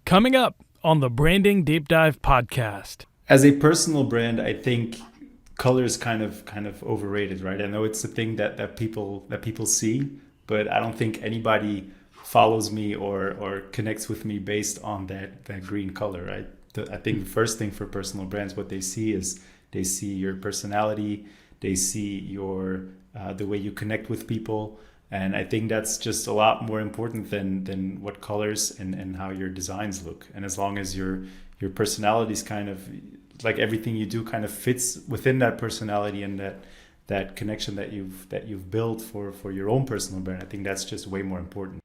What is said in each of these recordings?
Coming up on the Branding Deep Dive podcast. As a personal brand, I think color is kind of overrated, right? I know it's a thing that people see, but I don't think anybody follows me or connects with me based on that green color, right? I think the first thing for personal brands, what they see is they see your personality, they see your the way you connect with people. And I think that's just a lot more important than what colors and how your designs look. And as long as your personality is kind of like everything you do kind of fits within that personality and that connection that you've built for your own personal brand, I think that's just way more important.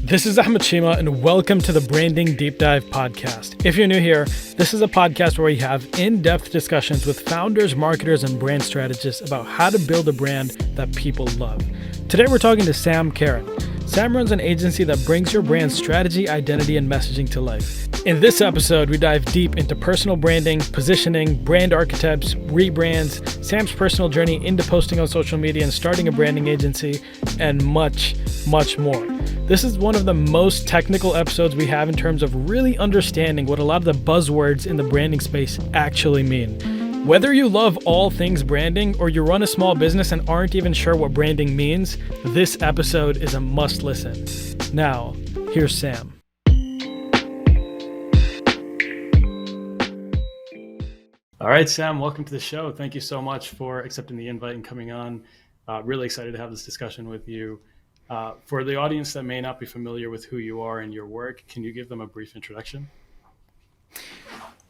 This is Ahmed Cheema, and welcome to the Branding Deep Dive podcast. If you're new here, this is a podcast where we have in-depth discussions with founders, marketers, and brand strategists about how to build a brand that people love. Today, we're talking to Sam Caron. Sam runs an agency that brings your brand's strategy, identity, and messaging to life. In this episode, we dive deep into personal branding, positioning, brand archetypes, rebrands, Sam's personal journey into posting on social media and starting a branding agency, and much, much more. This is one of the most technical episodes we have in terms of really understanding what a lot of the buzzwords in the branding space actually mean. Whether you love all things branding or you run a small business and aren't even sure what branding means, this episode is a must listen. Now, here's Sam. All right, Sam, welcome to the show. Thank you so much for accepting the invite and coming on. Really excited to have this discussion with you. For the audience that may not be familiar with who you are and your work, can you give them a brief introduction?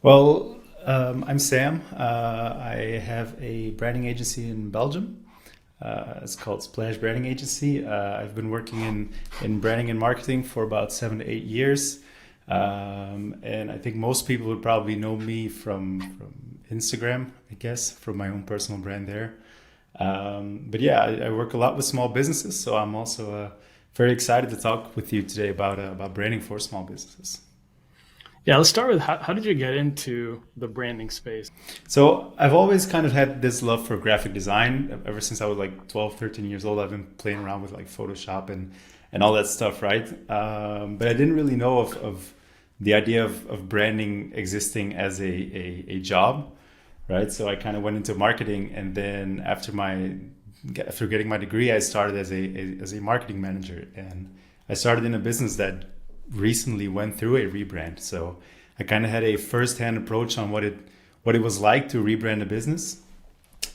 Well, I'm Sam. I have a branding agency in Belgium. It's called Splash Branding Agency. I've been working in branding and marketing for about 7 to 8 years. And I think most people would probably know me from Instagram, I guess, from my own personal brand there. But yeah, I work a lot with small businesses, so I'm also very excited to talk with you today about branding for small businesses. Yeah, let's start with how did you get into the branding space? So I've always kind of had this love for graphic design. Ever since I was like 12, 13 years old, I've been playing around with like Photoshop and all that stuff, right? But I didn't really know of the idea of branding existing as a job. Right, so I kind of went into marketing, and then after getting my degree, I started as a marketing manager, and I started in a business that recently went through a rebrand. So I kind of had a first-hand approach on what it was like to rebrand a business,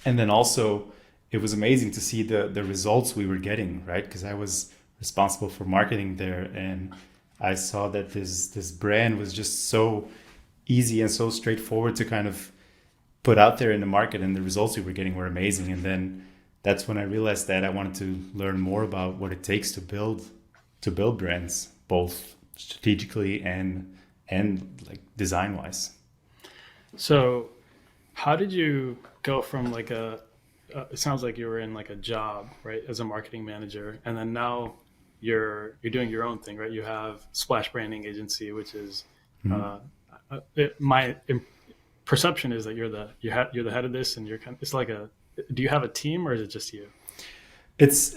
and then also it was amazing to see the results we were getting, right? Because I was responsible for marketing there, and I saw that this brand was just so easy and so straightforward to kind of put out there in the market, and the results we were getting were amazing. And then that's when I realized that I wanted to learn more about what it takes to build brands, both strategically and like design wise. So how did you go from like it sounds like you were in like a job, right, as a marketing manager, and then now you're doing your own thing, right? You have Splash Branding Agency, which is my perception is that you're the head of this, and it's like do you have a team or is it just you? It's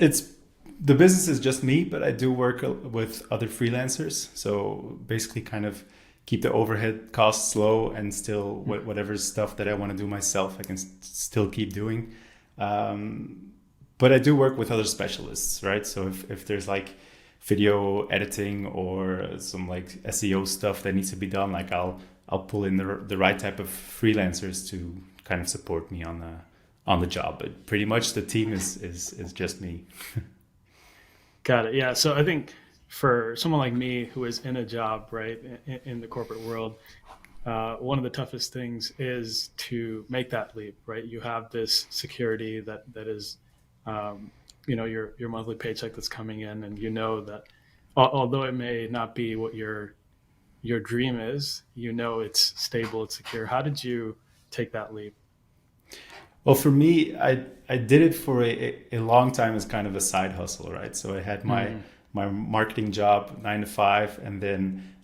the business is just me, but I do work with other freelancers. So basically kind of keep the overhead costs low, and still whatever stuff that I want to do myself, I can still keep doing. But I do work with other specialists, right? So if there's like video editing or some like SEO stuff that needs to be done, like I'll pull in the right type of freelancers to kind of support me on the job. But pretty much the team is just me. Got it. Yeah. So I think for someone like me who is in a job, right, in the corporate world, one of the toughest things is to make that leap, right? You have this security that is, your monthly paycheck that's coming in, and you know that although it may not be what your dream is, it's stable, it's secure. How did you take that leap? Well, for me, I did it for a long time as kind of a side hustle, right? So I had my marketing job 9 to 5, and then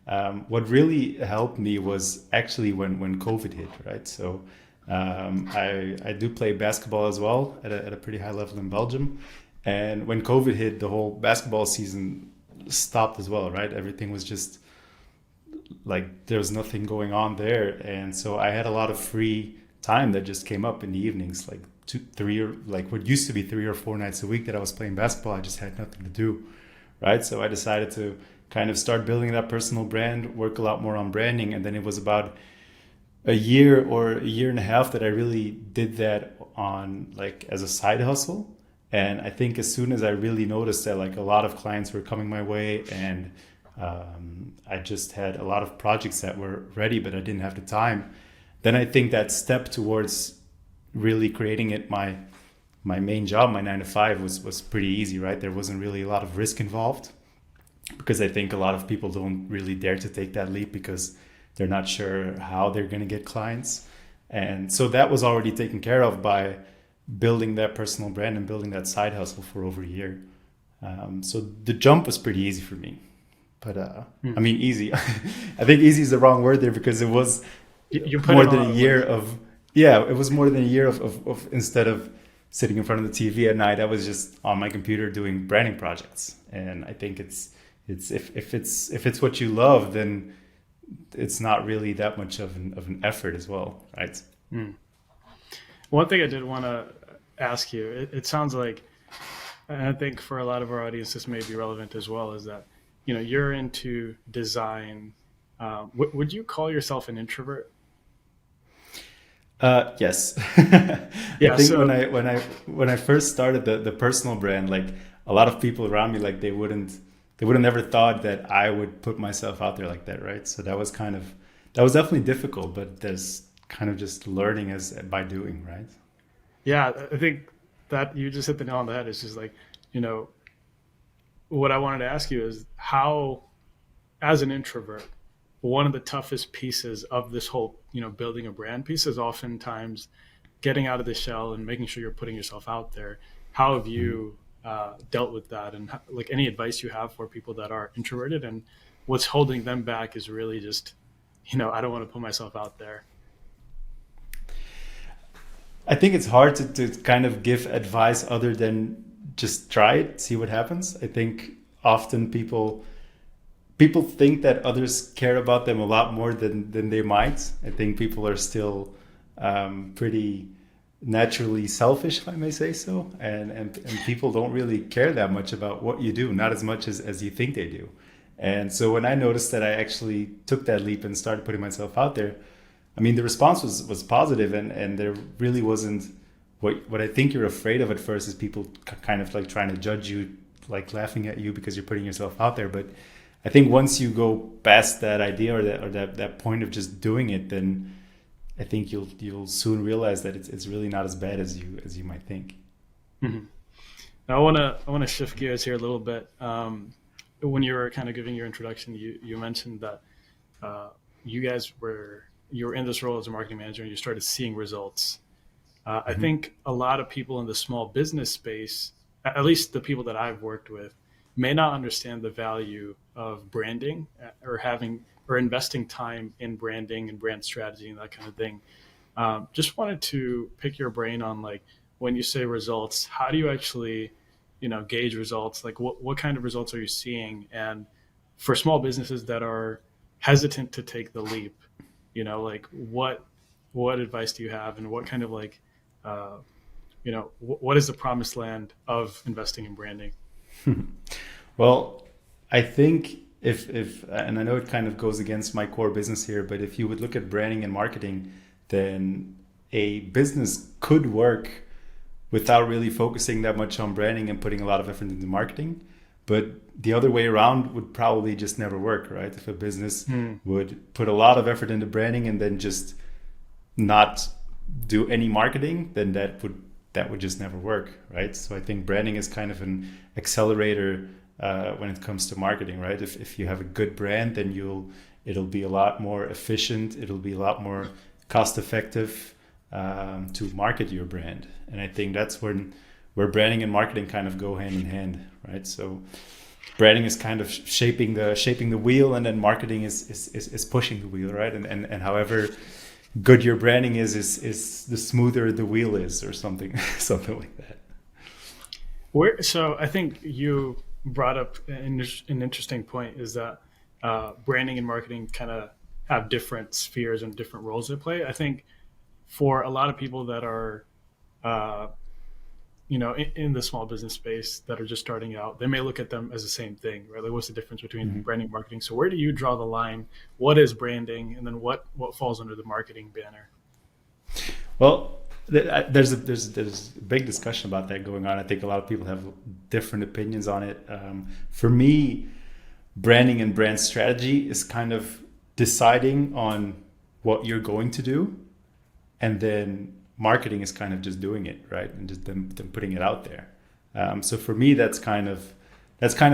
what really helped me was actually when COVID hit, right? So I do play basketball as well at a pretty high level in Belgium, And when COVID hit, the whole basketball season stopped as well, right? Everything was just like there was nothing going on there. And so I had a lot of free time that just came up in the evenings, like 2, 3, or like what used to be 3 or 4 nights a week that I was playing basketball. I just had nothing to do, right? So I decided to kind of start building that personal brand, work a lot more on branding. And then it was about a year or a year and a half that I really did that on like as a side hustle. And I think as soon as I really noticed that like a lot of clients were coming my way, and I just had a lot of projects that were ready, but I didn't have the time, then I think that step towards really creating it my main job, my 9 to 5, was pretty easy, right? There wasn't really a lot of risk involved, because I think a lot of people don't really dare to take that leap because they're not sure how they're going to get clients. And so that was already taken care of by building that personal brand and building that side hustle for over a year. So the jump was pretty easy for me. But I mean, easy. I think easy is the wrong word there, because it was more than a year of, it was more than a year of instead of sitting in front of the TV at night, I was just on my computer doing branding projects. And I think it's if it's what you love, then it's not really that much of an effort as well, right? One thing I did want to ask you, it sounds like, and I think for a lot of our audience this may be relevant as well, is that you're into design. Would you call yourself an introvert? Yes. I think when I first started the personal brand, like a lot of people around me, like they would have never thought that I would put myself out there like that, right? So that was definitely difficult, but there's kind of just learning by doing, right? Yeah, I think that you just hit the nail on the head. It's just like, what I wanted to ask you is how, as an introvert, one of the toughest pieces of this whole, building a brand piece is oftentimes getting out of the shell and making sure you're putting yourself out there. How have you dealt with that? And like any advice you have for people that are introverted and what's holding them back is really just, I don't want to put myself out there. I think it's hard to kind of give advice other than just try it, see what happens. I think often people think that others care about them a lot more than they might. I think people are still pretty naturally selfish, if I may say so. And people don't really care that much about what you do, not as much as you think they do. And so when I noticed that I actually took that leap and started putting myself out there, I mean, the response was positive, and there really wasn't what I think you're afraid of at first is people kind of like trying to judge you, like laughing at you because you're putting yourself out there. But I think once you go past that idea or that point of just doing it, then I think you'll soon realize that it's really not as bad as you might think. Mm-hmm. Now I want to shift gears here a little bit. When you were kind of giving your introduction, you mentioned that you were in this role as a marketing manager and you started seeing results. I think a lot of people in the small business space, at least the people that I've worked with, may not understand the value of branding or investing time in branding and brand strategy and that kind of thing. Just wanted to pick your brain on, like, when you say results, how do you actually, gauge results? Like what kind of results are you seeing? And for small businesses that are hesitant to take the leap, like what advice do you have, and what kind of like, what is the promised land of investing in branding? Well, I think if and I know it kind of goes against my core business here, but if you would look at branding and marketing, then a business could work without really focusing that much on branding and putting a lot of effort into marketing. But the other way around would probably just never work, right? If a business would put a lot of effort into branding and then just not do any marketing, then that would just never work, right? So I think branding is kind of an accelerator when it comes to marketing, right? If you have a good brand, then it'll be a lot more efficient. It'll be a lot more cost effective to market your brand. And I think that's where branding and marketing kind of go hand in hand, right? So branding is kind of shaping the wheel, and then marketing is pushing the wheel, right? And however good your branding is the smoother the wheel is, or something like that. So I think you brought up an interesting point is that branding and marketing kind of have different spheres and different roles they play. I think for a lot of people that are, uh, in the small business space that are just starting out, they may look at them as the same thing, right? Like, what's the difference between Mhm. branding and marketing? So where do you draw the line? What is branding, and then what falls under the marketing banner? Well, there's a big discussion about that going on. I think a lot of people have different opinions on it. For me, branding and brand strategy is kind of deciding on what you're going to do, and then marketing is kind of just doing it, right, and just them putting it out there. So for me, that's kind of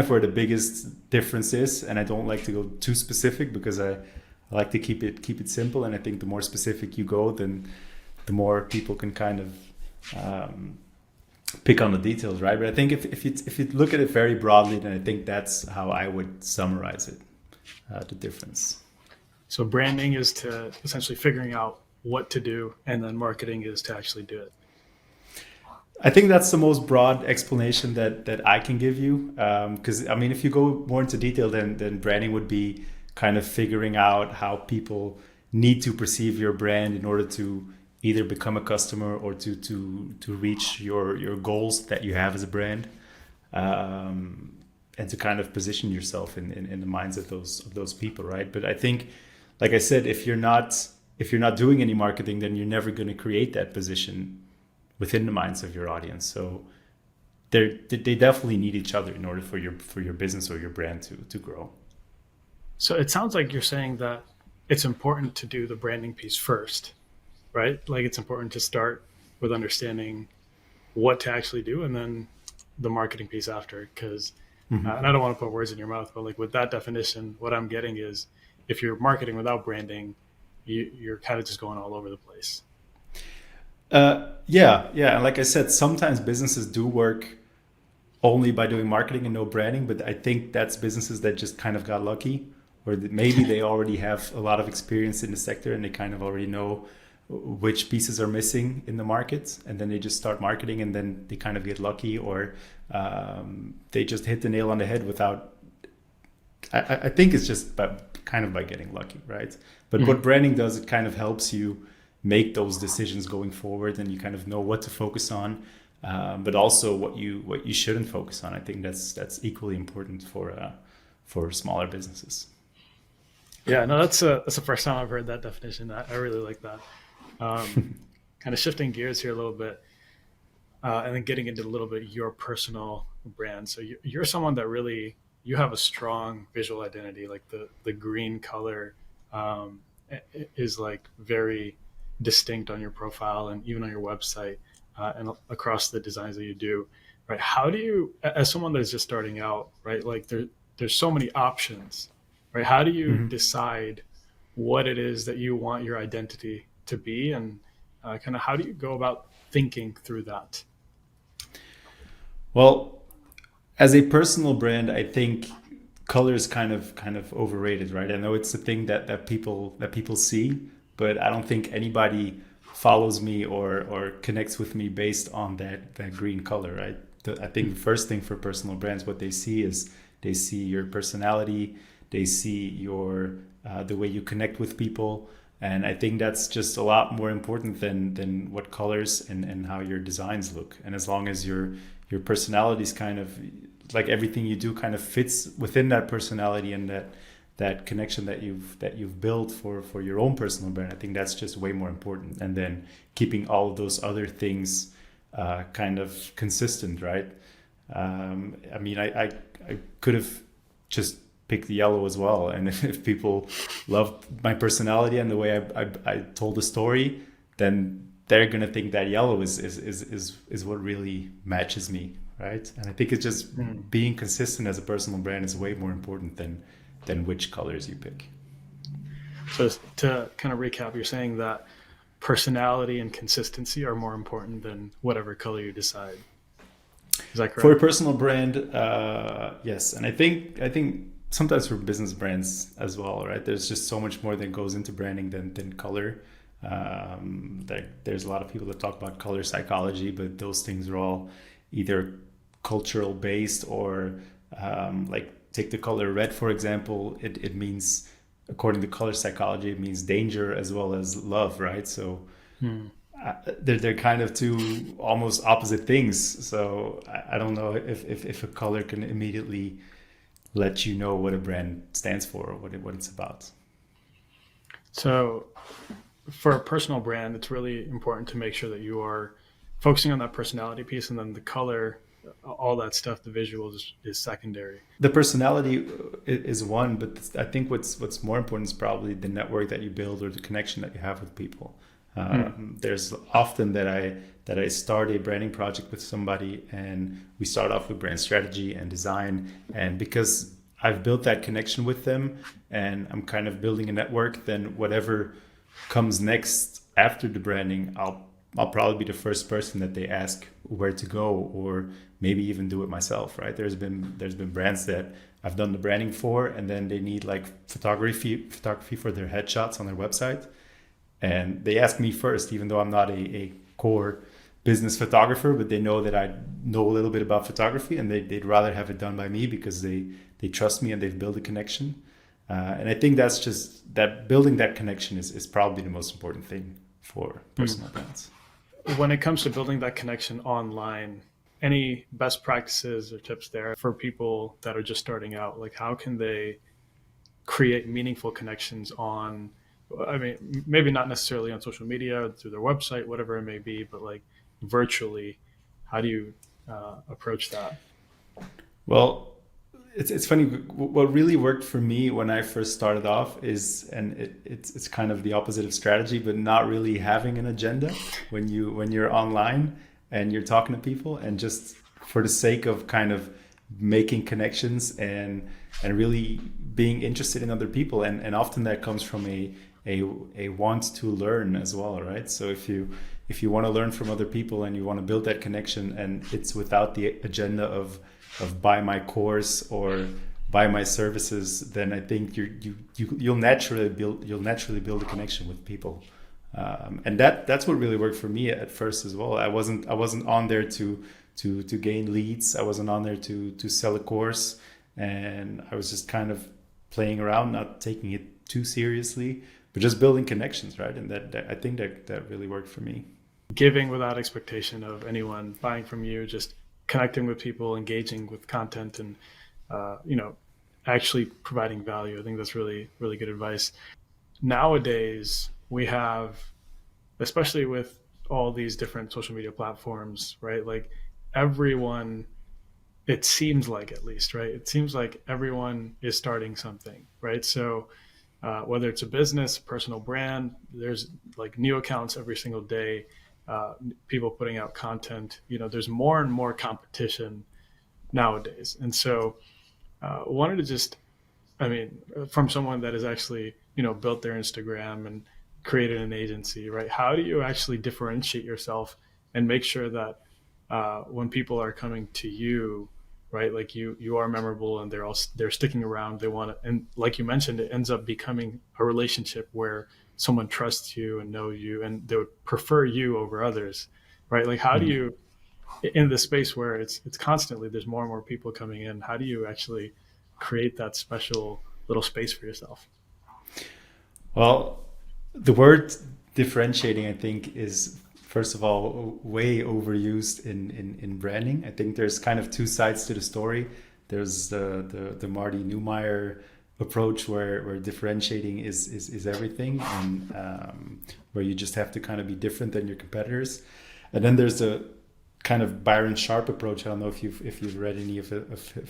where the biggest difference is, and I don't like to go too specific because I like to keep it simple, and I think the more specific you go, then the more people can kind of pick on the details, right? But I think if you look at it very broadly, then I think that's how I would summarize it, the difference. So branding is to essentially figuring out what to do, and then marketing is to actually do it. I think that's the most broad explanation that I can give you. Because I mean, if you go more into detail, then branding would be kind of figuring out how people need to perceive your brand in order to either become a customer or to reach your goals that you have as a brand, and to kind of position yourself in the minds of those people, right? But I think, like I said, if you're not doing any marketing, then you're never going to create that position within the minds of your audience. So they definitely need each other in order for your business or your brand to grow. So it sounds like you're saying that it's important to do the branding piece first, right? Like, it's important to start with understanding what to actually do, and then the marketing piece after. Because, Mhm. and I don't want to put words in your mouth, but like with that definition, what I'm getting is if you're marketing without branding, you're kind of just going all over the place. Yeah. And like I said, sometimes businesses do work only by doing marketing and no branding, but I think that's businesses that just kind of got lucky, or that maybe they already have a lot of experience in the sector and they kind of already know which pieces are missing in the market, and then they just start marketing, and then they kind of get lucky, or they just hit the nail on the head without. I think it's just by getting lucky, right? But what Mhm. branding does, it kind of helps you make those decisions going forward, and you kind of know what to focus on, but also what you shouldn't focus on. I think that's equally important for smaller businesses. Yeah, no, that's the first time I've heard that definition. I really like that. Um, Kind of shifting gears here a little bit, and then getting into a little bit your personal brand. So you're someone that really you have a strong visual identity. Like the green color is like very distinct on your profile and even on your website, and across the designs that you do. Right? How do you, as someone that's just starting out, right? Like there's so many options, right? How do you Mhm. decide what it is that you want your identity to be, and kind of how do you go about thinking through that? Well, as a personal brand, I think color is kind of overrated, right? I know it's the thing that people see, but I don't think anybody follows me or connects with me based on that green color, right? I think the first thing for personal brands, what they see is they see your personality, they see your the way you connect with people, and I think that's just a lot more important than what colors and how your designs look. And as long as your personality is kind of like everything you do kind of fits within that personality and that connection that you've built for your own personal brand, I think that's just way more important. And then keeping all of those other things kind of consistent, right? I mean, I could have just picked the yellow as well, and if people loved my personality and the way I told the story, then they're gonna think that yellow is what really matches me, right? And I think it's just Mm. being consistent as a personal brand is way more important than which colors you pick. So to kind of recap, you're saying that personality and consistency are more important than whatever color you decide. Is that For a correct? personal brand, yes, and I think sometimes for business brands as well, right? There's just so much more that goes into branding than color. There's a lot of people that talk about color psychology, but those things are all either cultural based, or like take the color red, for example. It means, according to color psychology, it means danger as well as love, right? So they're kind of two almost opposite things. So I don't know if a color can immediately let you know what a brand stands for or what it's about. So for a personal brand, it's really important to make sure that you are focusing on that personality piece, and then the color, all that stuff, the visuals is secondary. The personality is one, but I think what's more important is probably the network that you build or the connection that you have with people. There's often that I start a branding project with somebody, and we start off with brand strategy and design, and because I've built that connection with them and I'm kind of building a network, then whatever comes next after the branding, I'll probably be the first person that they ask where to go, or maybe even do it myself, right? There's been brands that I've done the branding for, and then they need like photography for their headshots on their website. And they ask me first, even though I'm not a core business photographer, but they know that I know a little bit about photography, and they'd rather have it done by me because they trust me and they've built a connection. And I think that's just that building that connection is probably the most important thing for personal brands. When it comes to building that connection online, any best practices or tips there for people that are just starting out? Like, how can they create meaningful connections on, I mean, maybe not necessarily on social media, through their website, whatever it may be, but like virtually, how do you approach that? Well, it's funny. What really worked for me when I first started off is, and it's kind of the opposite of strategy, but not really having an agenda when you're online and you're talking to people, and just for the sake of kind of making connections and really being interested in other people, and often that comes from a want to learn as well, right? So if you want to learn from other people and you want to build that connection, and it's without the agenda of buy my course or buy my services, then I think you'll naturally build a connection with people, and that's what really worked for me at first as well. I wasn't on there to gain leads. I wasn't on there to sell a course, and I was just kind of playing around, not taking it too seriously, but just building connections, right? And that I think that really worked for me. Giving without expectation of anyone buying from you, just connecting with people, engaging with content, and actually providing value. I think that's really, really good advice. Nowadays, we have, especially with all these different social media platforms, right? Like everyone, it seems like, at least, right? It seems like everyone is starting something, right? So whether it's a business, personal brand, there's like new accounts every single day. People putting out content, there's more and more competition nowadays. And so wanted to just, from someone that has actually, built their Instagram and created an agency, right? How do you actually differentiate yourself and make sure that when people are coming to you, right, like you are memorable and they're sticking around, they want to, and like you mentioned, it ends up becoming a relationship where someone trusts you and know you, and they would prefer you over others, right? Like, how do you, in the space where it's constantly, there's more and more people coming in, how do you actually create that special little space for yourself? Well, the word differentiating, I think, is, first of all, way overused in branding. I think there's kind of two sides to the story. There's the Marty Neumeier approach where differentiating is everything, and where you just have to kind of be different than your competitors. And then there's a kind of Byron Sharp approach. I don't know if you've read any of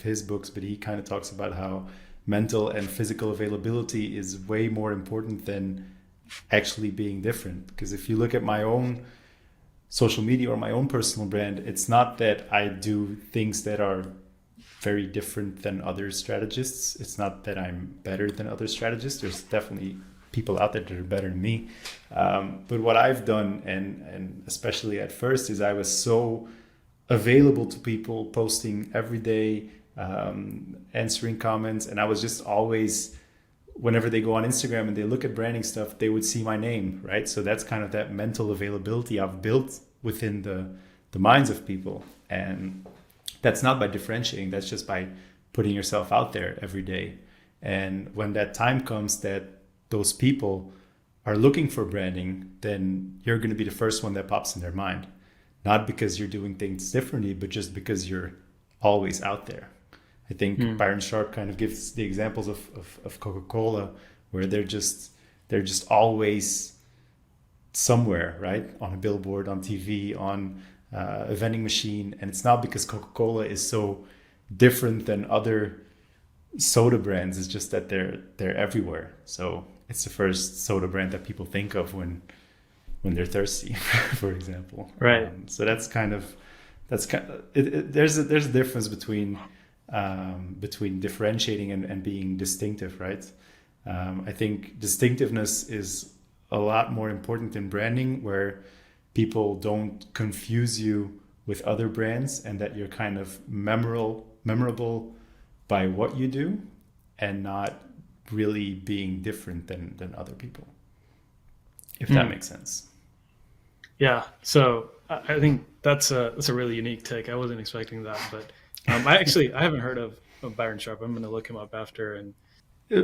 his books, but he kind of talks about how mental and physical availability is way more important than actually being different. Because if you look at my own social media or my own personal brand, it's not that I do things that are very different than other strategists. It's not that I'm better than other strategists. There's definitely people out there that are better than me. But what I've done, and especially at first, is I was so available to people, posting every day, answering comments. And I was just always, whenever they go on Instagram and they look at branding stuff, they would see my name, right? So that's kind of that mental availability I've built within the minds of people. And That's not by differentiating, that's just by putting yourself out there every day. And when that time comes that those people are looking for branding, then you're going to be the first one that pops in their mind. Not because you're doing things differently, but just because you're always out there. I think Byron Sharp kind of gives the examples of Coca-Cola, where they're just always somewhere, right? On a billboard, on TV, on a vending machine. And it's not because Coca-Cola is so different than other soda brands. It's just that they're everywhere. So it's the first soda brand that people think of when they're thirsty, for example. Right. So there's a difference between differentiating and being distinctive, right? I think distinctiveness is a lot more important in branding, where people don't confuse you with other brands, and that you're kind of memorable by what you do, and not really being different than other people, if that makes sense. Yeah. So I think that's a really unique take. I wasn't expecting that, but I haven't heard of Byron Sharp. I'm going to look him up after. And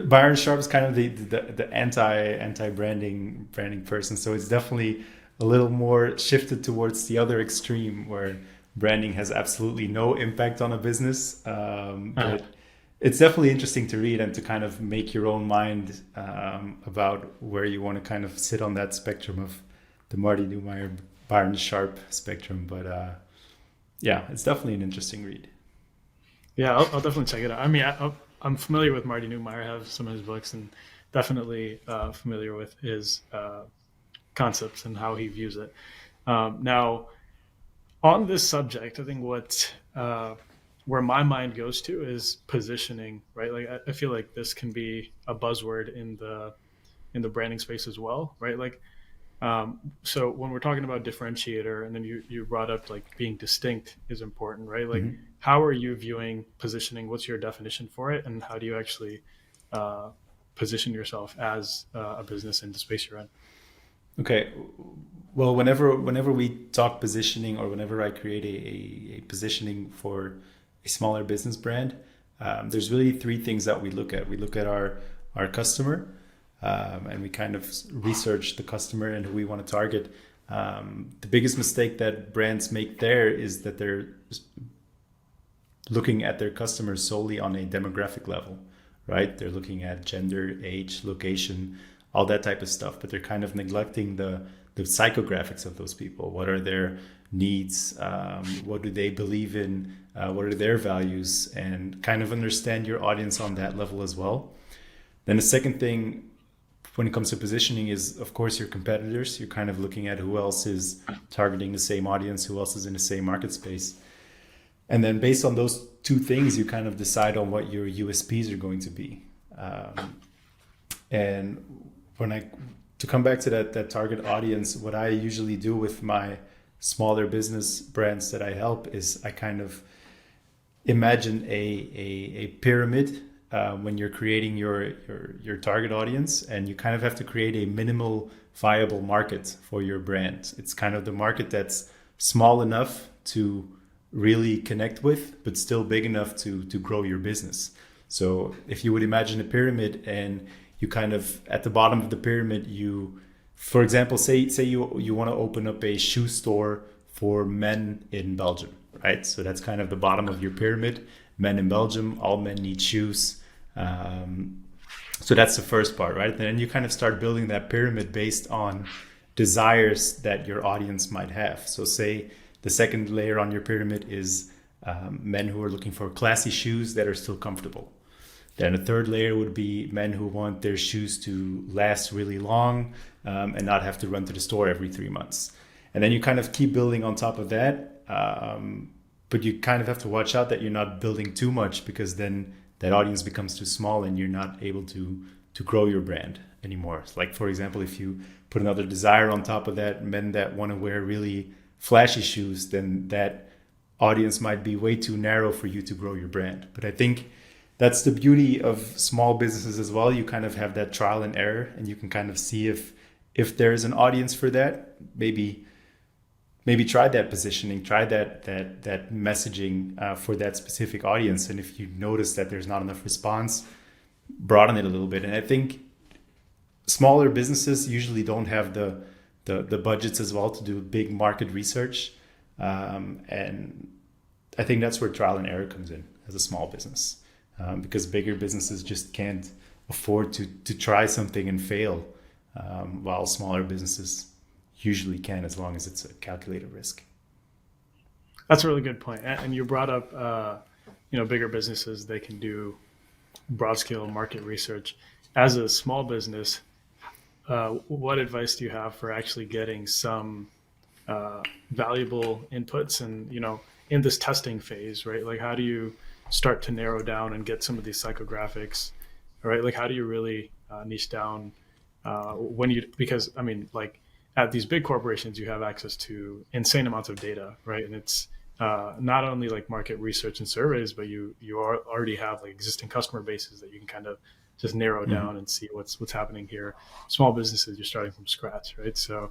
Byron Sharp is kind of the anti branding person. So it's definitely a little more shifted towards the other extreme, where branding has absolutely no impact on a business. But it's definitely interesting to read and to kind of make your own mind about where you want to kind of sit on that spectrum of the Marty Neumeyer, Byron Sharp spectrum. But yeah, it's definitely an interesting read. Yeah, I'll definitely check it out. I mean, I'm familiar with Marty Neumeyer. I have some of his books, and definitely familiar with his concepts and how he views it. Now, on this subject, I think where my mind goes to is positioning, right? Like I feel like this can be a buzzword in the branding space as well, right? Like, so when we're talking about differentiator, and then you brought up like being distinct is important, right? Like, how are you viewing positioning? What's your definition for it, and how do you actually position yourself as a business in the space you're in? Okay. Well, whenever we talk positioning, or whenever I create a positioning for a smaller business brand, there's really three things that we look at. We look at our customer, and we kind of research the customer and who we want to target. The biggest mistake that brands make there is that they're looking at their customers solely on a demographic level, right? They're looking at gender, age, location, all that type of stuff, but they're kind of neglecting the psychographics of those people. What are their needs? What do they believe in? What are their values? And kind of understand your audience on that level as well. Then the second thing, when it comes to positioning, is of course your competitors. You're kind of looking at who else is targeting the same audience, who else is in the same market space. And then based on those two things, you kind of decide on what your USPs are going to be. And to come back to that target audience, what I usually do with my smaller business brands that I help is I kind of imagine a pyramid when you're creating your target audience, and you kind of have to create a minimal viable market for your brand. It's kind of the market that's small enough to really connect with, but still big enough to grow your business. So if you would imagine a pyramid, and you kind of at the bottom of the pyramid, you, for example, say you want to open up a shoe store for men in Belgium, right? So that's kind of the bottom of your pyramid. Men in Belgium, all men need shoes. So that's the first part, right? And then you kind of start building that pyramid based on desires that your audience might have. So say the second layer on your pyramid is men who are looking for classy shoes that are still comfortable. Then a third layer would be men who want their shoes to last really long and not have to run to the store every 3 months. And then you kind of keep building on top of that. But you kind of have to watch out that you're not building too much, because then that audience becomes too small and you're not able to grow your brand anymore. It's like, for example, if you put another desire on top of that, men that want to wear really flashy shoes, then that audience might be way too narrow for you to grow your brand. But I think that's the beauty of small businesses as well. You kind of have that trial and error, and you can kind of see if there's an audience for that. Maybe maybe try that positioning, try that messaging for that specific audience. And if you notice that there's not enough response, broaden it a little bit. And I think smaller businesses usually don't have the budgets as well to do big market research. And I think that's where trial and error comes in as a small business, because bigger businesses just can't afford to try something and fail, while smaller businesses usually can, as long as it's a calculated risk. That's a really good point. And you brought up, bigger businesses, they can do broad scale market research. As a small business, what advice do you have for actually getting some valuable inputs and, in this testing phase, right? Like, how do you start to narrow down and get some of these psychographics, right? Like, how do you really niche down because I mean, like, at these big corporations, you have access to insane amounts of data, right? And it's not only like market research and surveys, but you already have like existing customer bases that you can kind of just narrow down and see what's happening here. Small businesses, you're starting from scratch, right? So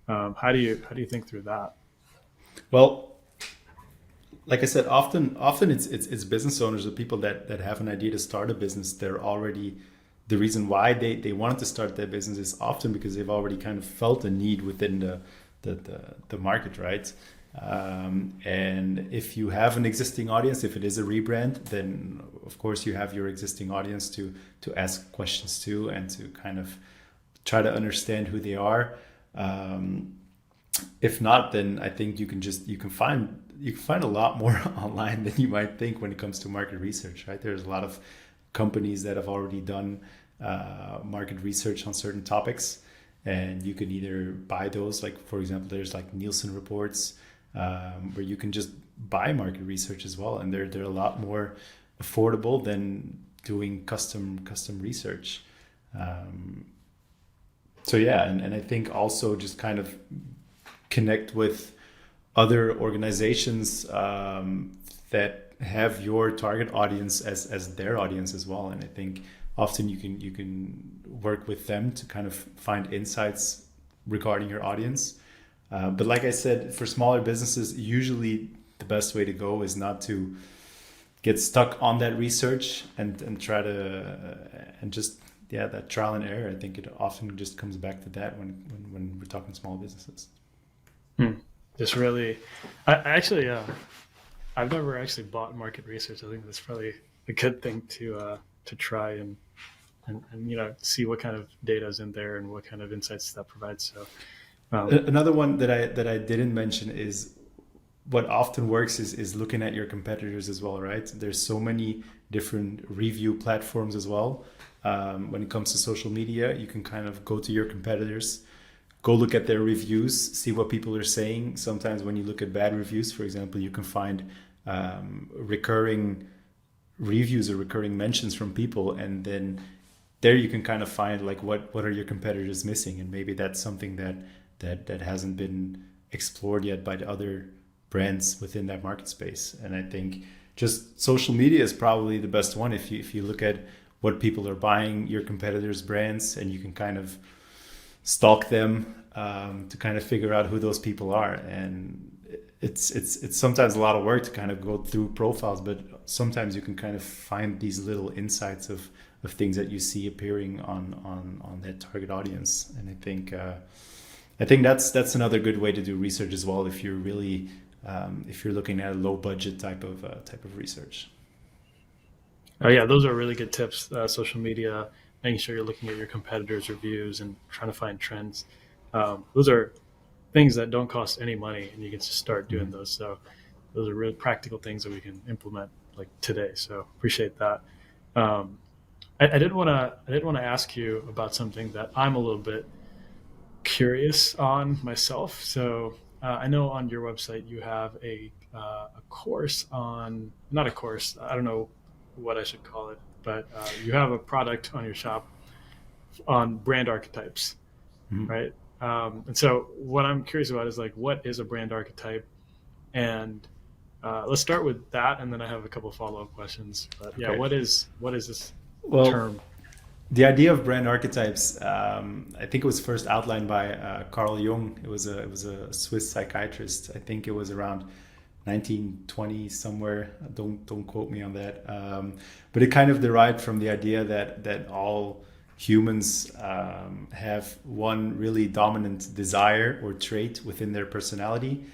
how do you think through that? Well, like I said, often it's business owners or people that have an idea to start a business. They're already, the reason why they wanted to start their business is often because they've already kind of felt a need within the market, right? And if you have an existing audience, if it is a rebrand, then of course you have your existing audience to ask questions to and to kind of try to understand who they are. If not, then I think you can find a lot more online than you might think when it comes to market research, right? There's a lot of companies that have already done market research on certain topics, and you can either buy those, like for example, there's like Nielsen reports, where you can just buy market research as well, and they're a lot more affordable than doing custom research. So yeah, and I think also just kind of connect with other organizations that have your target audience as their audience as well. And I think often you can work with them to kind of find insights regarding your audience. But like I said, for smaller businesses, usually the best way to go is not to get stuck on that research and try to and just that trial and error. I think it often just comes back to that when we're talking small businesses. Just really, I actually, I've never actually bought market research. I think that's probably a good thing to try and see what kind of data is in there and what kind of insights that provides. So another one that I didn't mention is what often works is looking at your competitors as well, right? There's so many different review platforms as well. When it comes to social media, you can kind of go to your competitors, go look at their reviews, see what people are saying. Sometimes when you look at bad reviews, for example, you can find recurring reviews or recurring mentions from people, and then there you can kind of find like what are your competitors missing, and maybe that's something that hasn't been explored yet by the other brands within that market space. And I think just social media is probably the best one. If you look at what people are buying your competitors' brands, and you can kind of stalk them to kind of figure out who those people are. And it's sometimes a lot of work to kind of go through profiles, but sometimes you can kind of find these little insights of things that you see appearing on that target audience. And I think that's another good way to do research as well, if you're really if you're looking at a low budget type of research. Oh yeah, those are really good tips. Social media, making sure you're looking at your competitors' reviews and trying to find trends. Those are things that don't cost any money, and you can just start doing those. So those are real practical things that we can implement like today. So appreciate that. I did want to ask you about something that I'm a little bit curious on myself. So I know on your website you have a course on, not a course, I don't know what I should call it, but you have a product on your shop on brand archetypes, right? And so what I'm curious about is like, what is a brand archetype? And let's start with that, and then I have a couple of follow-up questions. But yeah, Okay. what is this Well, term? The idea of brand archetypes, I think it was first outlined by Carl Jung. It was a Swiss psychiatrist. I think it was around 1920 somewhere. Don't quote me on that. But it kind of derived from the idea that all humans have one really dominant desire or trait within their personality,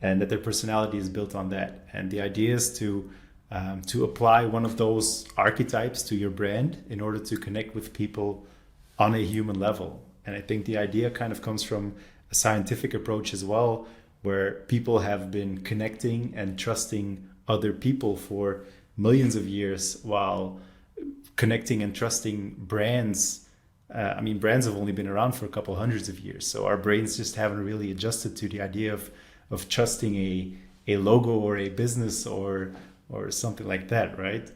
and that their personality is built on that. And the idea is to apply one of those archetypes to your brand in order to connect with people on a human level. And I think the idea kind of comes from a scientific approach as well, where people have been connecting and trusting other people for millions of years, while connecting and trusting brands. I mean, brands have only been around for a couple hundreds of years, so our brains just haven't really adjusted to the idea of trusting a logo or a business or something like that, right?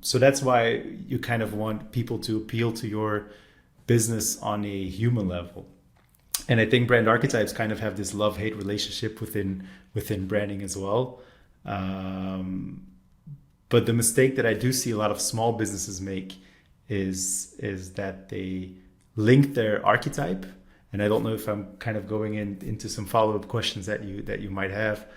So that's why you kind of want people to appeal to your business on a human level. And I think brand archetypes kind of have this love-hate relationship within branding as well. But the mistake that I do see a lot of small businesses make is that they link their archetype. And I don't know if I'm kind of going into some follow-up questions that you might have,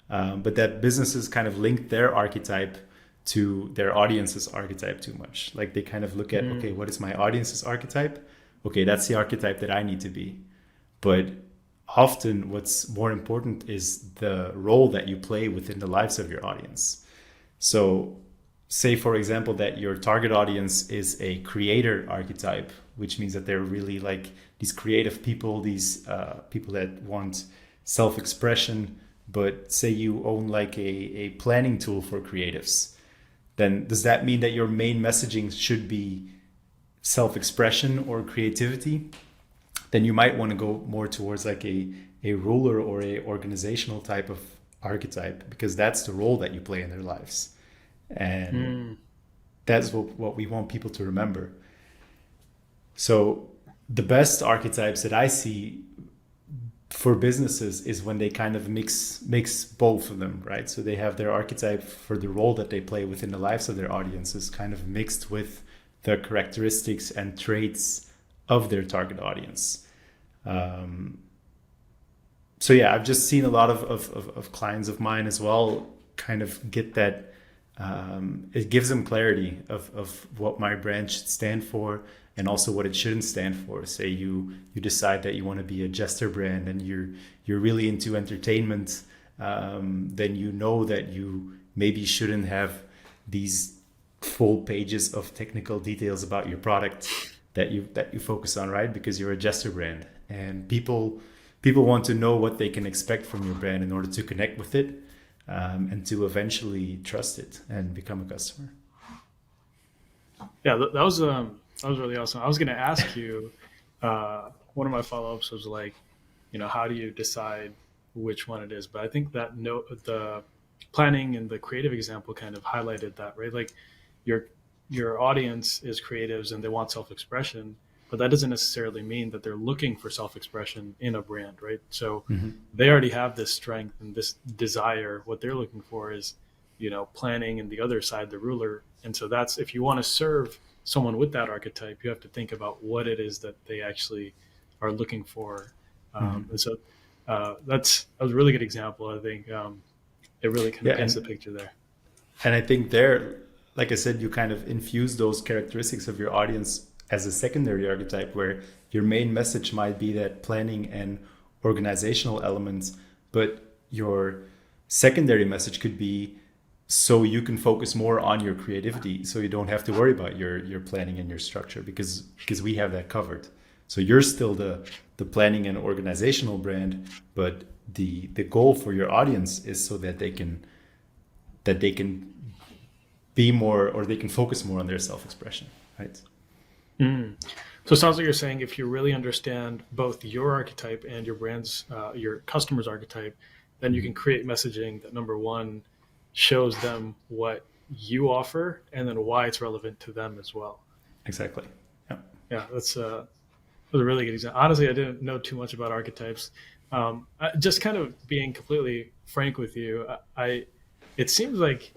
but that businesses kind of link their archetype to their audience's archetype too much. Like they kind of look at, okay, what is my audience's archetype? Okay, that's the archetype that I need to be. But often what's more important is the role that you play within the lives of your audience. So say, for example, that your target audience is a creator archetype, which means that they're really like these creative people, these people that want self-expression. But say you own like a planning tool for creatives, then does that mean that your main messaging should be self-expression or creativity? Then you might want to go more towards like a ruler or a organizational type of archetype, because that's the role that you play in their lives. And that's what we want people to remember. So the best archetypes that I see for businesses is when they kind of mix both of them, right? So they have their archetype for the role that they play within the lives of their audiences kind of mixed with the characteristics and traits of their target audience. So yeah, I've just seen a lot of clients of mine as well kind of get that. It gives them clarity of what my brand should stand for, and also what it shouldn't stand for. Say you decide that you want to be a jester brand and you're really into entertainment, then you know that you maybe shouldn't have these full pages of technical details about your product that you focus on, right? Because you're a jester brand, and people want to know what they can expect from your brand in order to connect with it, and to eventually trust it and become a customer. Yeah, that was really awesome. I was going to ask you, one of my follow-ups was like, how do you decide which one it is? But I think that the planning and the creative example kind of highlighted that, right? Like your audience is creatives and they want self-expression, but that doesn't necessarily mean that they're looking for self-expression in a brand, right? So they already have this strength and this desire. What they're looking for is, planning, and the other side, the ruler. And so that's, if you want to serve someone with that archetype, you have to think about what it is that they actually are looking for. And so that was a really good example. I think it really kind of paints the picture there. And I think there, like I said, you kind of infuse those characteristics of your audience as a secondary archetype, where your main message might be that planning and organizational elements, but your secondary message could be so you can focus more on your creativity, so you don't have to worry about your planning and your structure, because we have that covered. So you're still the planning and organizational brand, but the goal for your audience is so that they can be more, or they can focus more on their self-expression, right? So it sounds like you're saying, if you really understand both your archetype and your brand's, your customer's archetype, then you can create messaging that, number one, shows them what you offer, and then why it's relevant to them as well. Exactly. Yeah, that's a really good example. Honestly, I didn't know too much about archetypes. Just kind of being completely frank with you, it seems like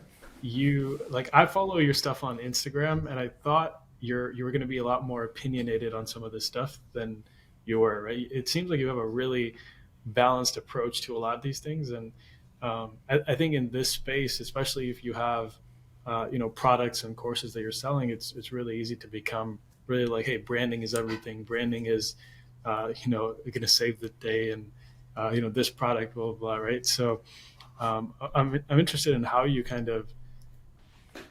I follow your stuff on Instagram, and I thought you were going to be a lot more opinionated on some of this stuff than you were, right? It seems like you have a really balanced approach to a lot of these things, and I think in this space, especially if you have products and courses that you're selling, it's really easy to become really like, hey, branding is everything. Branding is going to save the day, and this product, blah blah blah, right? So I'm interested in how you kind of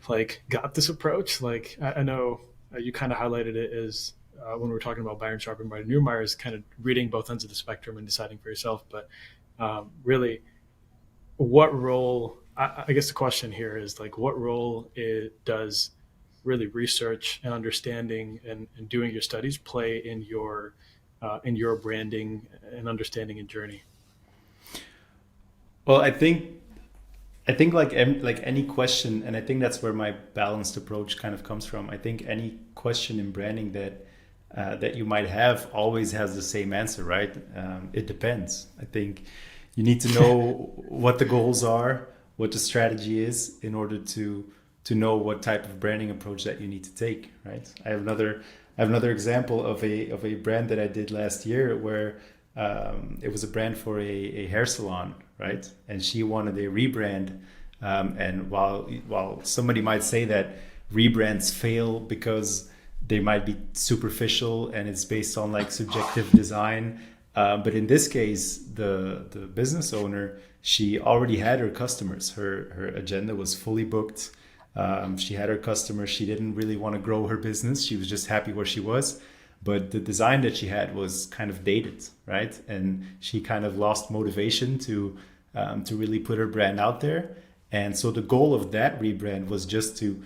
like got this approach. Like I know you kind of highlighted it as when we were talking about Byron Sharp and Martin Neumeyer, is kind of reading both ends of the spectrum and deciding for yourself. But really, what role? I guess the question here is like, what role does really research and understanding and doing your studies play in your branding and understanding and journey? Well, I think like any question, and I think that's where my balanced approach kind of comes from. I think any question in branding that you might have always has the same answer, right? It depends. I think you need to know what the goals are, what the strategy is, in order to know what type of branding approach that you need to take, right? I have another example of a brand that I did last year where it was a brand for a hair salon, right? And she wanted a rebrand. And while somebody might say that rebrands fail because they might be superficial and it's based on like subjective design, but in this case, the business owner, she already had her customers. Her agenda was fully booked. She had her customers. She didn't really want to grow her business. She was just happy where she was. But the design that she had was kind of dated, right? And she kind of lost motivation to really put her brand out there. And so the goal of that rebrand was just to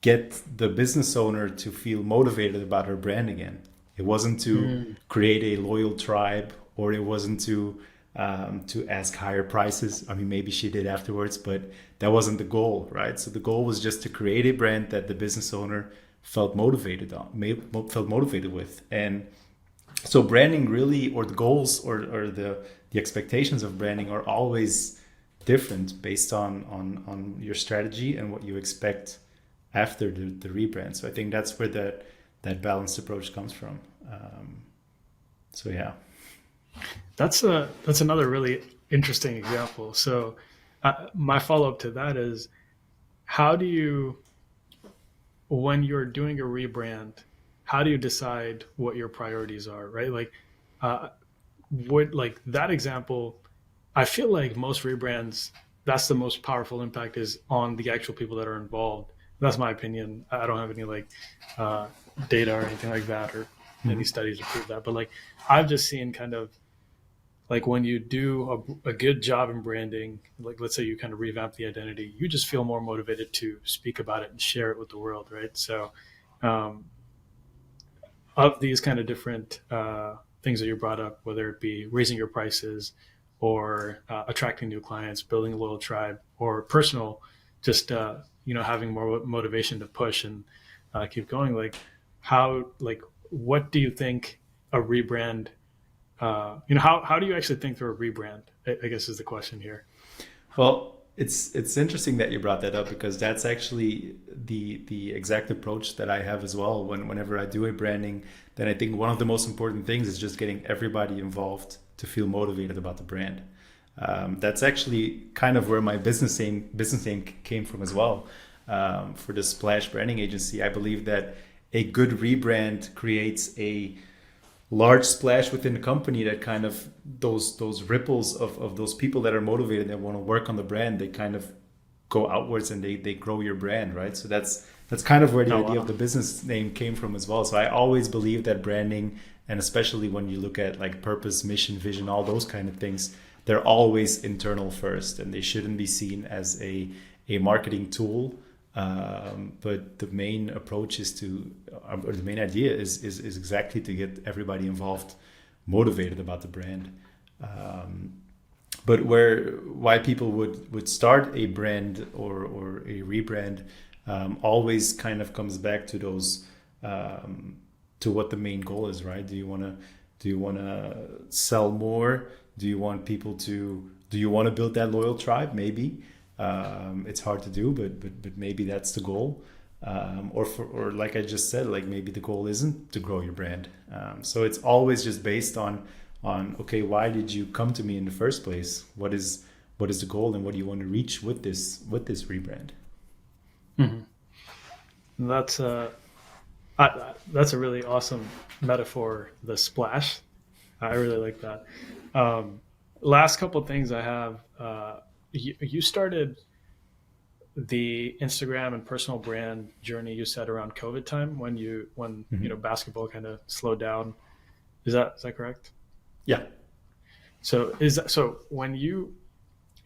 get the business owner to feel motivated about her brand again. It wasn't to create a loyal tribe, or it wasn't to ask higher prices. I mean, maybe she did afterwards, but that wasn't the goal, right? So the goal was just to create a brand that the business owner felt motivated with. And so branding really, or the goals or the expectations of branding are always different based on your strategy and what you expect after the rebrand. So I think that's where that balanced approach comes from. So yeah. That's another really interesting example. So my follow-up to that is, how do you, when you're doing a rebrand, how do you decide what your priorities are, right? Like like that example, I feel like most rebrands, that's the most powerful impact is on the actual people that are involved. That's my opinion. I don't have any like data or anything like that, or any studies to prove that. But like, I've just seen kind of like when you do a good job in branding, like let's say you kind of revamp the identity, you just feel more motivated to speak about it and share it with the world, right? So of these kind of different things that you brought up, whether it be raising your prices or attracting new clients, building a loyal tribe, or personal, just having more motivation to push and keep going. Like what do you think a rebrand? How do you actually think through a rebrand? I guess is the question here. Well, it's interesting that you brought that up, because that's actually the exact approach that I have as well. Whenever I do a branding, then I think one of the most important things is just getting everybody involved to feel motivated about the brand. That's actually kind of where my business name came from as well. For the Splash Branding Agency, I believe that a good rebrand creates a large splash within the company, that kind of those ripples of those people that are motivated and want to work on the brand, they kind of go outwards and they grow your brand, right? So that's kind of where the idea of the business name came from as well. So I always believe that branding, and especially when you look at like purpose, mission, vision, all those kind of things, they're always internal first, and they shouldn't be seen as a marketing tool. But the main approach is or the main idea is exactly to get everybody involved, motivated about the brand. But why people would start a brand or a rebrand always kind of comes back to those to what the main goal is, right? Do you want to sell more? Do you want to build that loyal tribe? Maybe. It's hard to do, but maybe that's the goal. or like I just said, like maybe the goal isn't to grow your brand. So it's always just based on okay, why did you come to me in the first place? What is the goal, and what do you want to reach with this rebrand? Mm-hmm. That's a really awesome metaphor, the splash. I really like that. Last couple of things I have. You started the Instagram and personal brand journey, you said, around COVID time when basketball kind of slowed down. Is that correct? Yeah. So when you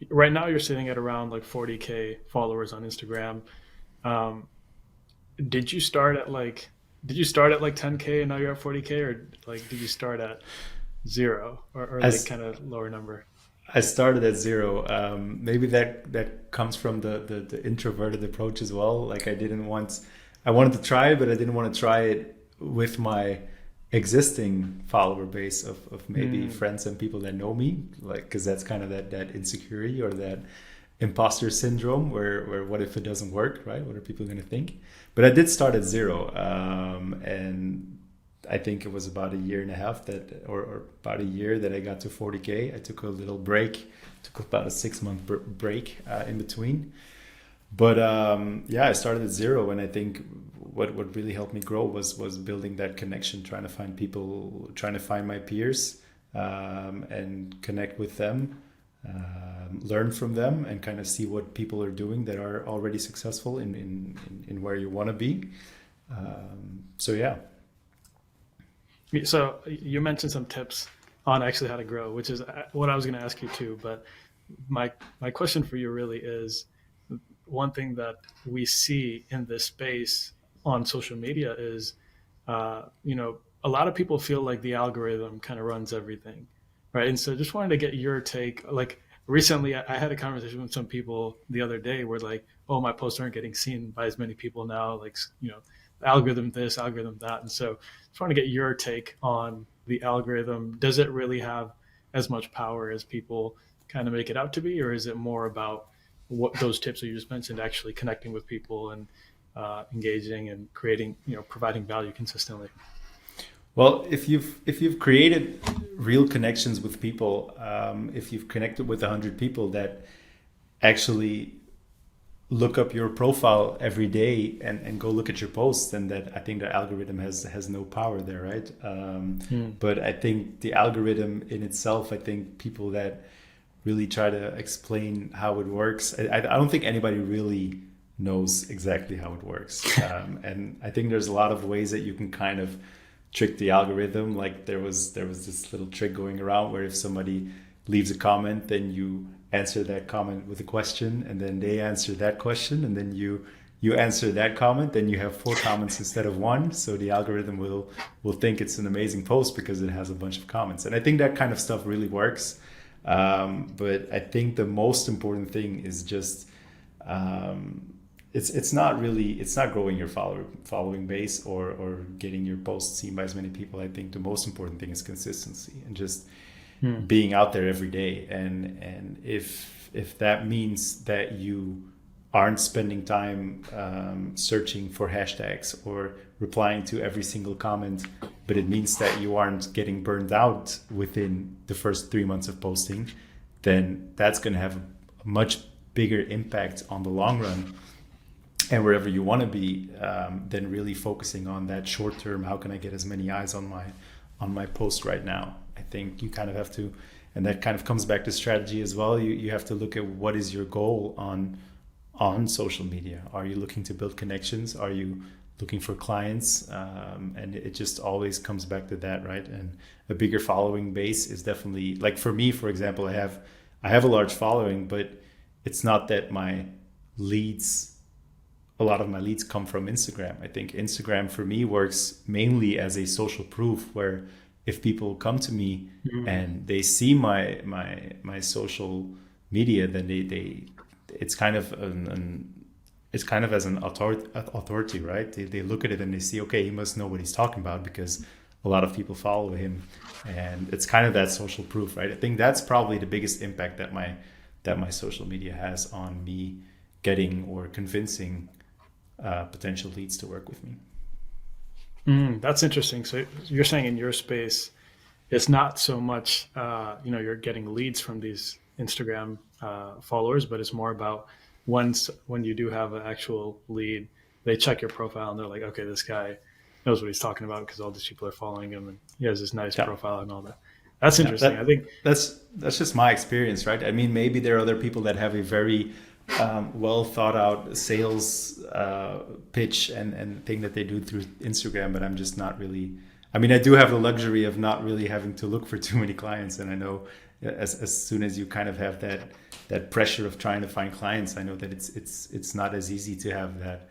right now you're sitting at around like 40K followers on Instagram. Did you start at like 10K and now you're at 40K, or like did you start at zero or like kind of lower number? I started at zero. Maybe that comes from the introverted approach as well. Like I wanted to try it, but I didn't want to try it with my existing follower base of maybe friends and people that know me, like, because that's kind of that insecurity or that imposter syndrome where what if it doesn't work, right? What are people going to think? But I did start at zero, and I think it was about a year and a half or about a year that I got to 40K. I took a little break, took about a 6-month break in between. But I started at zero, and I think what really helped me grow was building that connection, trying to find people, trying to find my peers, and connect with them, learn from them, and kind of see what people are doing that are already successful in where you want to be. So you mentioned some tips on actually how to grow, which is what I was going to ask you too. But my question for you really is, one thing that we see in this space on social media is, a lot of people feel like the algorithm kind of runs everything, right? And so just wanted to get your take. Like recently, I had a conversation with some people the other day where like, oh, my posts aren't getting seen by as many people now, like, algorithm this, algorithm that. And so just want to get your take on the algorithm. Does it really have as much power as people kind of make it out to be, or is it more about what those tips that you just mentioned, actually connecting with people and engaging and creating, providing value consistently? Well, if you've created real connections with people, if you've connected with 100 people that actually look up your profile every day and go look at your posts, then that I think the algorithm has no power there, right? But I think the algorithm in itself, I think people that really try to explain how it works, I don't think anybody really knows exactly how it works. And I think there's a lot of ways that you can kind of trick the algorithm. Like there was this little trick going around where if somebody leaves a comment, then you answer that comment with a question, and then they answer that question, and then you answer that comment, then you have 4 comments instead of 1. So the algorithm will think it's an amazing post because it has a bunch of comments. And I think that kind of stuff really works. But I think the most important thing is just it's not growing your following base or getting your posts seen by as many people. I think the most important thing is consistency and just being out there every day. And if that means that you aren't spending time searching for hashtags or replying to every single comment, but it means that you aren't getting burned out within the first 3 months of posting, then that's going to have a much bigger impact on the long run. And wherever you want to be, then really focusing on that short term, how can I get as many eyes on my post right now? I think you kind of have to, and that kind of comes back to strategy as well. You have to look at what is your goal on social media. Are you looking to build connections? Are you looking for clients? And it just always comes back to that, right? And a bigger following base is definitely, like for me, for example, I have a large following, but it's not that a lot of my leads come from Instagram. I think Instagram for me works mainly as a social proof, where if people come to me and they see my social media, then it's kind of as an authority, right? They look at it and they see, okay, he must know what he's talking about because a lot of people follow him, and it's kind of that social proof, right? I think that's probably the biggest impact that my social media has on me getting or convincing potential leads to work with me. That's interesting. So you're saying in your space, it's not so much, you're getting leads from these Instagram followers, but it's more about when you do have an actual lead, they check your profile and they're like, okay, this guy knows what he's talking about because all these people are following him and he has this nice profile and all that. That's interesting. I think that's just my experience, right? I mean, maybe there are other people that have a very well thought out sales pitch and thing that they do through Instagram, but I'm just not really. I mean, I do have the luxury of not really having to look for too many clients, and I know as soon as you kind of have that pressure of trying to find clients, I know that it's not as easy to have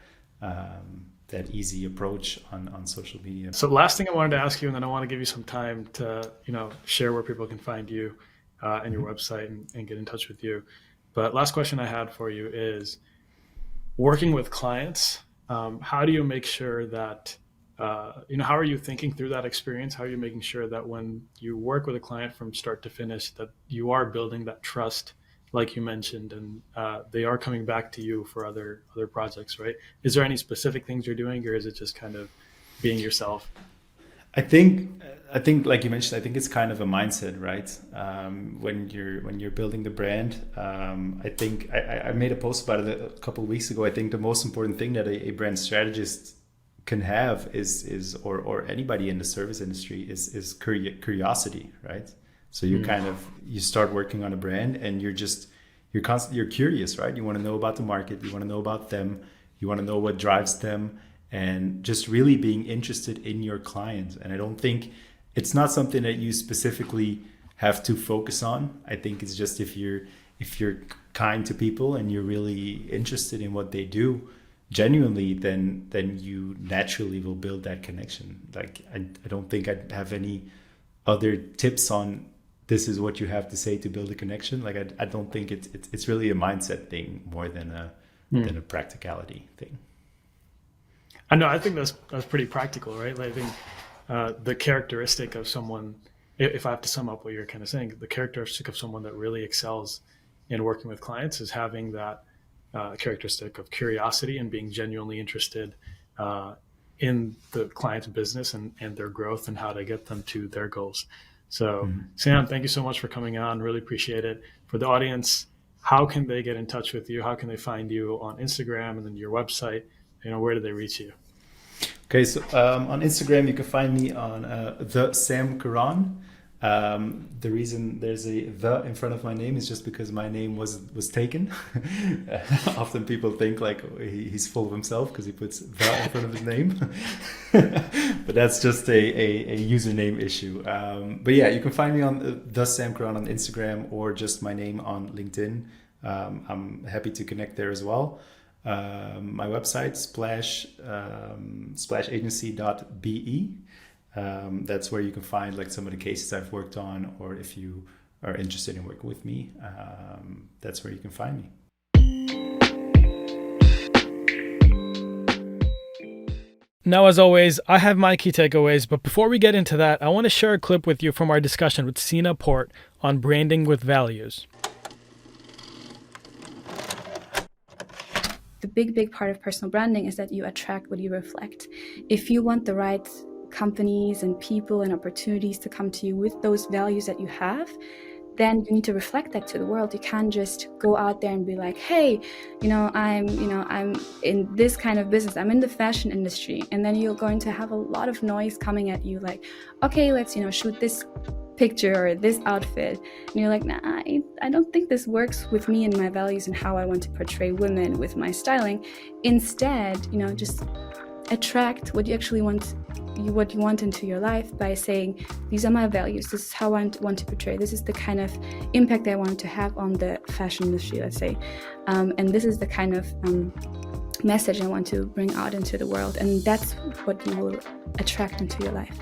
that easy approach on social media. So last thing I wanted to ask you, and then I want to give you some time to share where people can find you and your website and get in touch with you. But last question I had for you is, working with clients, how do you make sure that how are you thinking through that experience? How are you making sure that when you work with a client from start to finish, that you are building that trust, like you mentioned, and they are coming back to you for other projects, right? Is there any specific things you're doing, or is it just kind of being yourself? I think, like you mentioned, I think it's kind of a mindset, right? When you're building the brand, I think I made a post about it a couple of weeks ago. I think the most important thing that a brand strategist can have is or anybody in the service industry is curiosity, right? So you start working on a brand and you're curious, right? You want to know about the market, you want to know about them, you want to know what drives them, and just really being interested in your client. And I don't think it's not something that you specifically have to focus on. I think it's just if you're kind to people and you're really interested in what they do genuinely, then you naturally will build that connection. Like I don't think I have any other tips on this is what you have to say to build a connection. Like I don't think it's really a mindset thing more than a practicality thing. I know. I think that's pretty practical, right? Like I think the characteristic of someone, if I have to sum up what you're kind of saying, the characteristic of someone that really excels in working with clients is having that characteristic of curiosity and being genuinely interested in the client's business and their growth and how to get them to their goals. So Sam, thank you so much for coming on. Really appreciate it. For the audience, how can they get in touch with you? How can they find you on Instagram and then your website? Where do they reach you? Okay, so on Instagram, you can find me on the Sam Caron. The reason there's a "the" in front of my name is just because my name was taken. Often people think like he's full of himself because he puts "the" in front of his name, but that's just a username issue. But yeah, you can find me on the Sam Caron on Instagram or just my name on LinkedIn. I'm happy to connect there as well. My website splashagency.be. That's where you can find like some of the cases I've worked on, or if you are interested in working with me, that's where you can find me. Now, as always, I have my key takeaways, but before we get into that, I want to share a clip with you from our discussion with Sina Port on branding with values. The big part of personal branding is that you attract what you reflect. If you want the right companies and people and opportunities to come to you with those values that you have, then you need to reflect that to the world. You can't just go out there and be like, hey, I'm in this kind of business, I'm in the fashion industry, and then you're going to have a lot of noise coming at you like, okay, let's shoot this picture or this outfit, and you're like, nah, I don't think this works with me and my values and how I want to portray women with my styling. Instead, just attract what you actually want, what you want into your life by saying, these are my values, this is how I want to portray, this is the kind of impact I want to have on the fashion industry, let's say, and this is the kind of message I want to bring out into the world, and that's what you will attract into your life.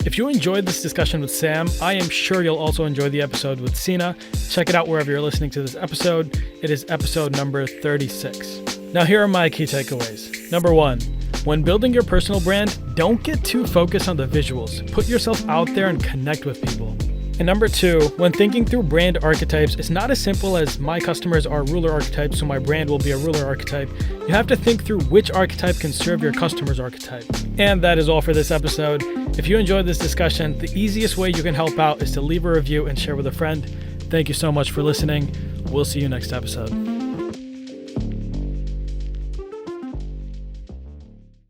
If you enjoyed this discussion with Sam, I am sure you'll also enjoy the episode with Sina. Check it out wherever you're listening to this episode. It is episode number 36. Now, here are my key takeaways. Number 1, when building your personal brand, don't get too focused on the visuals. Put yourself out there and connect with people. And number 2, when thinking through brand archetypes, it's not as simple as my customers are ruler archetypes, so my brand will be a ruler archetype. You have to think through which archetype can serve your customer's archetype. And that is all for this episode. If you enjoyed this discussion, the easiest way you can help out is to leave a review and share with a friend. Thank you so much for listening. We'll see you next episode.